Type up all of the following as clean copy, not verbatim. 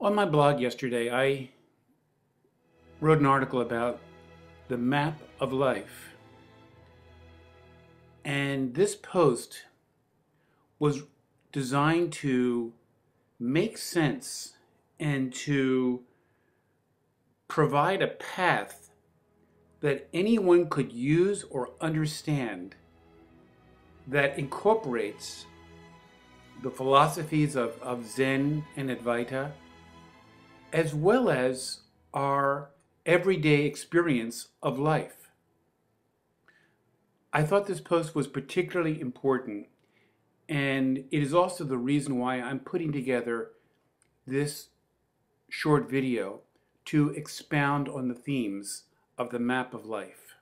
On my blog yesterday, I wrote an article about the map of life. And this post was designed to make sense and to provide a path that anyone could use or understand that incorporates the philosophies of Zen and Advaita, as well as our everyday experience of life. I thought this post was particularly important, and it is also the reason why I'm putting together this short video to expound on the themes of the map of life.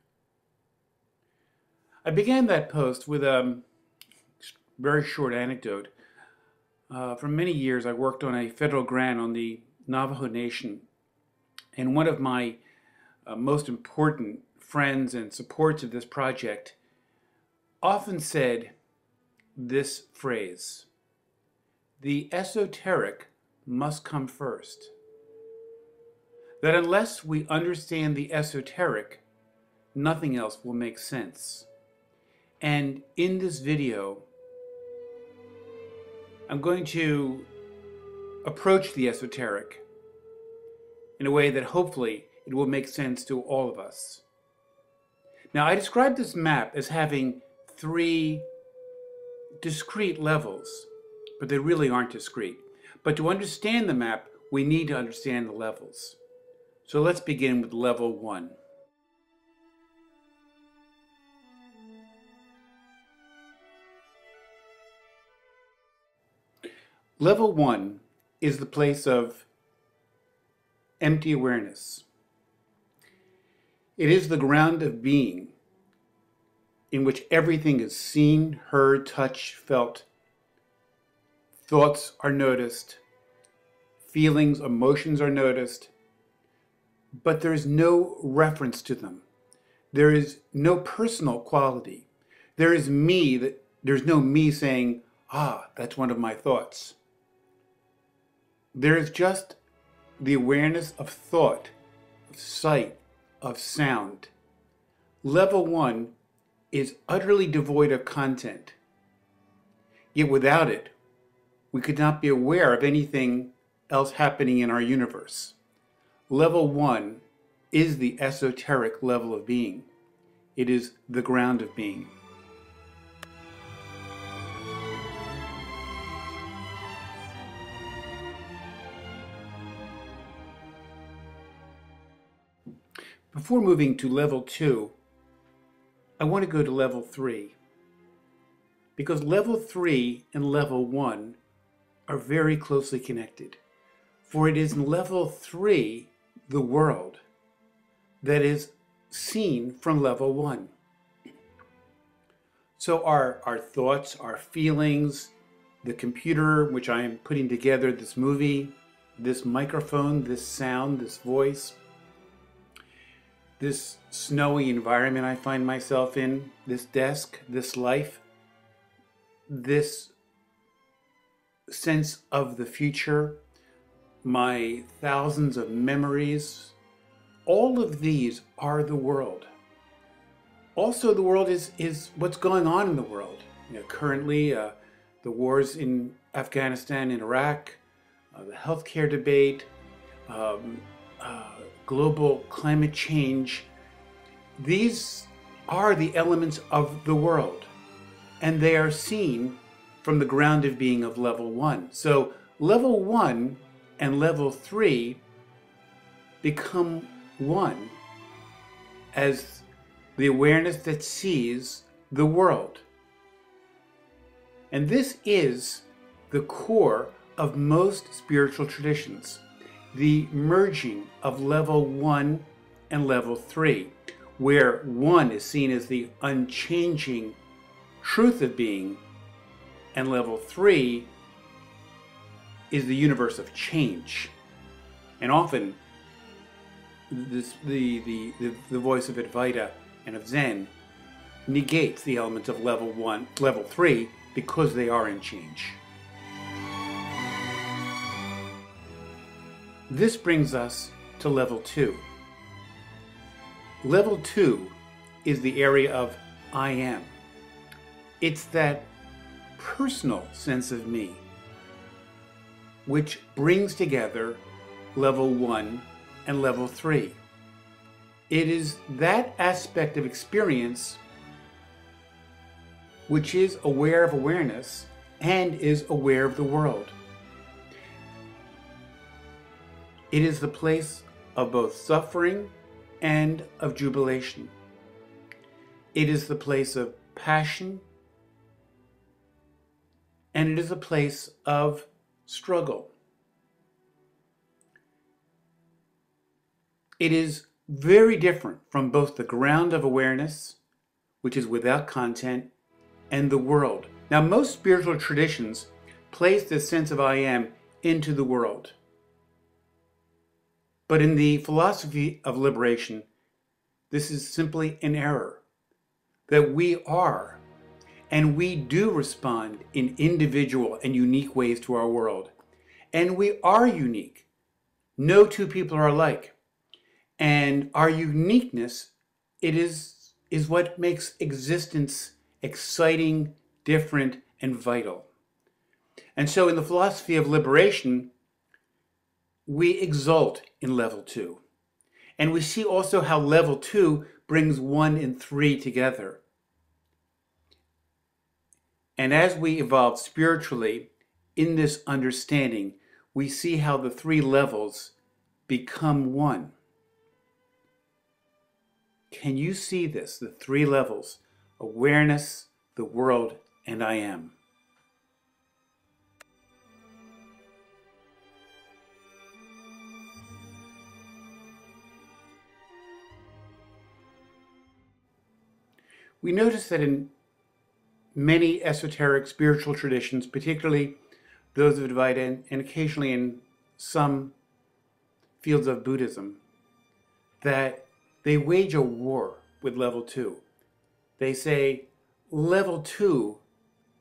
I began that post with a very short anecdote. For many years, I worked on a federal grant on the Navajo Nation, and one of my most important friends and supports of this project often said this phrase: the esoteric must come first. That unless we understand the esoteric, nothing else will make sense. And in this video, I'm going to approach the esoteric in a way that hopefully it will make sense to all of us. Now, I described this map as having three discrete levels, but they really aren't discrete. But to understand the map, we need to understand the levels. So let's begin with level 1. Level 1 is the place of empty awareness. It is the ground of being in which everything is seen, heard, touched, felt. Thoughts are noticed, feelings, emotions are noticed, but there is no reference to them. There is no personal quality. There's no me saying, that's one of my thoughts. There is just the awareness of thought, of sight, of sound. Level 1 is utterly devoid of content. Yet without it, we could not be aware of anything else happening in our universe. Level 1 is the esoteric level of being. It is the ground of being. Before moving to level 2, I want to go to level 3, because level 3 and level 1 are very closely connected. For it is in level 3, the world, that is seen from level 1. So our thoughts, our feelings, the computer which I am putting together, this movie, this microphone, this sound, this voice, this snowy environment I find myself in, this desk, this life, this sense of the future, my thousands of memories, all of these are the world. Also, the world is what's going on in the world. Currently, the wars in Afghanistan and Iraq, the healthcare debate, global climate change. These are the elements of the world, and they are seen from the ground of being of level 1. So level 1 and level 3 become one as the awareness that sees the world. And this is the core of most spiritual traditions, the merging of level 1 and level 3, where 1 is seen as the unchanging truth of being, and level 3 is the universe of change. And often the voice of Advaita and of Zen negates the elements of level 3 because they are in change. This brings us to level 2. Level 2 is the area of I am. It's that personal sense of me, which brings together level 1 and level 3. It is that aspect of experience which is aware of awareness and is aware of the world. It is the place of both suffering and of jubilation. It is the place of passion, and it is a place of struggle. It is very different from both the ground of awareness, which is without content, and the world. Now, most spiritual traditions place this sense of I am into the world. But in the philosophy of liberation, this is simply an error. That we are, and we do respond in individual and unique ways to our world. And we are unique. No two people are alike. And our uniqueness, it is what makes existence exciting, different, and vital. And so in the philosophy of liberation, we exult in level 2. And we see also how level 2 brings 1 and 3 together. And as we evolve spiritually in this understanding, we see how the 3 levels become 1. Can you see this? The 3 levels: awareness, the world, and I am. We notice that in many esoteric spiritual traditions, particularly those of Advaita and occasionally in some fields of Buddhism, that they wage a war with level 2. They say, level 2,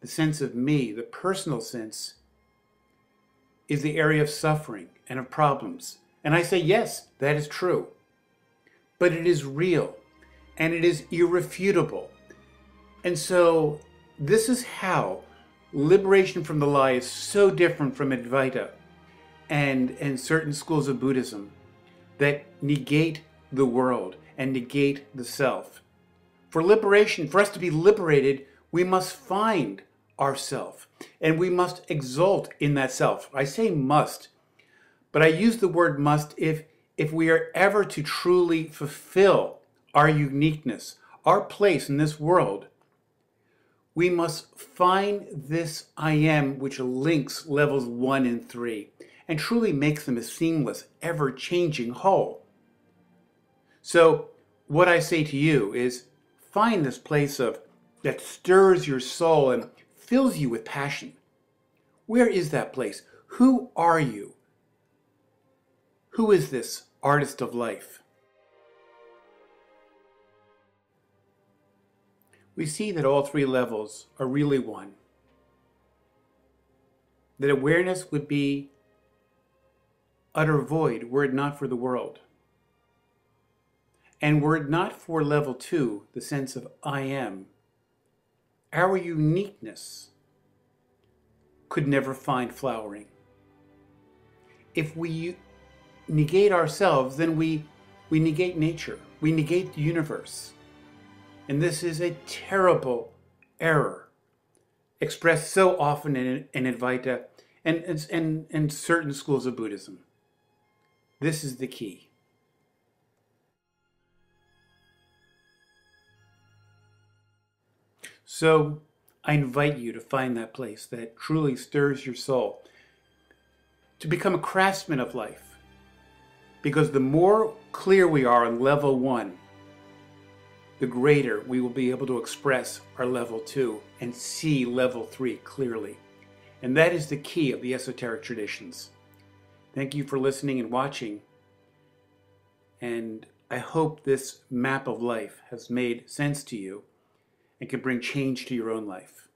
the sense of me, the personal sense, is the area of suffering and of problems. And I say, yes, that is true. But it is real, and it is irrefutable. And so this is how liberation from the lie is so different from Advaita and certain schools of Buddhism that negate the world and negate the self. For liberation, for us to be liberated, we must find ourself, and we must exult in that self. I say must, but I use the word must if we are ever to truly fulfill our uniqueness, our place in this world. We must find this I am which links levels 1 and 3 and truly makes them a seamless, ever-changing whole. So what I say to you is find this place that stirs your soul and fills you with passion. Where is that place? Who are you? Who is this artist of life? We see that all 3 levels are really one. That awareness would be utter void were it not for the world. And were it not for level 2, the sense of I am, our uniqueness could never find flowering. If we negate ourselves, then we negate nature. We negate the universe. And this is a terrible error, expressed so often in Advaita and certain schools of Buddhism. This is the key. So I invite you to find that place that truly stirs your soul, to become a craftsman of life. Because the more clear we are on level 1, the greater we will be able to express our level 2 and see level 3 clearly. And that is the key of the esoteric traditions. Thank you for listening and watching. And I hope this map of life has made sense to you and can bring change to your own life.